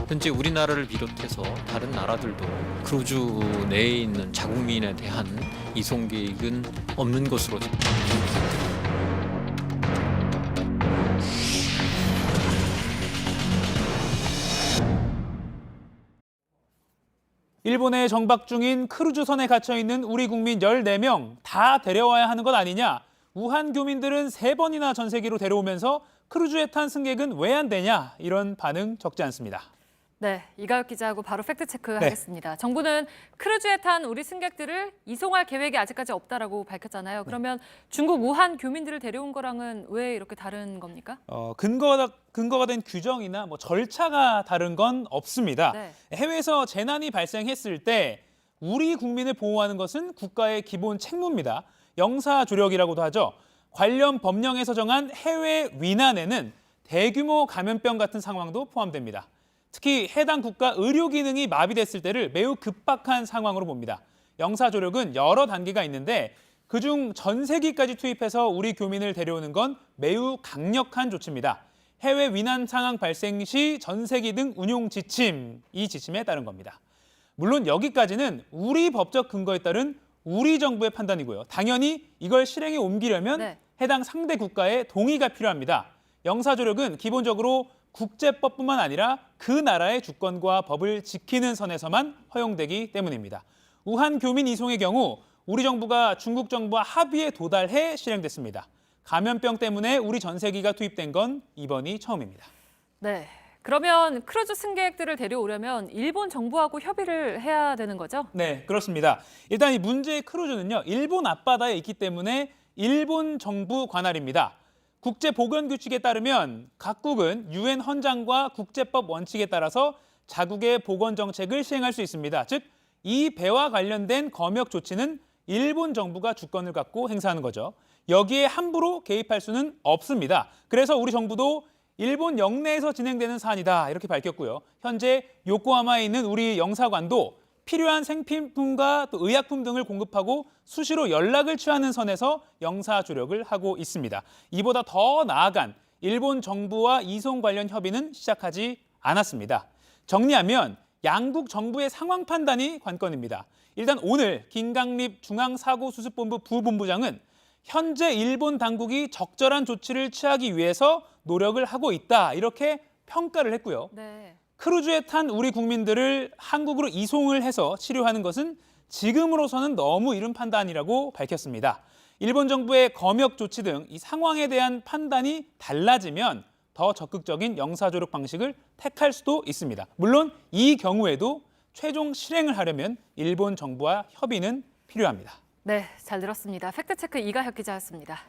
현재 우리나라를 비롯해서 다른 나라들도 크루즈 내에 있는 자국민에 대한 이송 계획은 없는 것으로 일본에 정박 중인 크루즈선에 갇혀 있는 우리 국민 14명 다 데려와야 하는 것 아니냐? 우한 교민들은 3번이나 전 세계로 데려오면서 크루즈에 탄 승객은 왜 안 되냐? 이런 반응 적지 않습니다. 네, 이가혁 기자하고 바로 팩트체크하겠습니다. 정부는 크루즈에 탄 우리 승객들을 이송할 계획이 아직까지 없다라고 밝혔잖아요. 그러면 중국 우한 교민들을 데려온 거랑은 왜 이렇게 다른 겁니까? 근거가 된 규정이나 절차가 다른 건 없습니다. 네. 해외에서 재난이 발생했을 때 우리 국민을 보호하는 것은 국가의 기본 책무입니다. 영사조력이라고도 하죠. 관련 법령에서 정한 해외 위난에는 대규모 감염병 같은 상황도 포함됩니다. 특히 해당 국가 의료 기능이 마비됐을 때를 매우 급박한 상황으로 봅니다. 영사조력은 여러 단계가 있는데 그중 전세기까지 투입해서 우리 교민을 데려오는 건 매우 강력한 조치입니다. 해외 위난 상황 발생 시 전세기 등 운용 지침, 이 지침에 따른 겁니다. 물론 여기까지는 우리 법적 근거에 따른 우리 정부의 판단이고요. 당연히 이걸 실행에 옮기려면 해당 상대 국가의 동의가 필요합니다. 영사조력은 기본적으로 국제법뿐만 아니라 그 나라의 주권과 법을 지키는 선에서만 허용되기 때문입니다. 우한 교민 이송의 경우 우리 정부가 중국 정부와 합의에 도달해 실행됐습니다. 감염병 때문에 우리 전세기가 투입된 건 이번이 처음입니다. 네, 그러면 크루즈 승객들을 데려오려면 일본 정부하고 협의를 해야 되는 거죠? 네, 그렇습니다. 일단 이 문제의 크루즈는요, 일본 앞바다에 있기 때문에 일본 정부 관할입니다. 국제보건규칙에 따르면 각국은 유엔 헌장과 국제법 원칙에 따라서 자국의 보건 정책을 시행할 수 있습니다. 즉, 이 배와 관련된 검역 조치는 일본 정부가 주권을 갖고 행사하는 거죠. 여기에 함부로 개입할 수는 없습니다. 그래서 우리 정부도 일본 영내에서 진행되는 사안이다 이렇게 밝혔고요. 현재 요코하마에 있는 우리 영사관도 필요한 생필품과 또 의약품 등을 공급하고 수시로 연락을 취하는 선에서 영사조력을 하고 있습니다. 이보다 더 나아간 일본 정부와 이송 관련 협의는 시작하지 않았습니다. 정리하면 양국 정부의 상황 판단이 관건입니다. 일단 오늘 김강립 중앙사고수습본부 부본부장은 현재 일본 당국이 적절한 조치를 취하기 위해서 노력을 하고 있다 이렇게 평가를 했고요. 네. 크루즈에 탄 우리 국민들을 한국으로 이송을 해서 치료하는 것은 지금으로서는 너무 이른 판단이라고 밝혔습니다. 일본 정부의 검역 조치 등 이 상황에 대한 판단이 달라지면 더 적극적인 영사조력 방식을 택할 수도 있습니다. 물론 이 경우에도 최종 실행을 하려면 일본 정부와 협의는 필요합니다. 네, 잘 들었습니다. 팩트체크 이가혁 기자였습니다.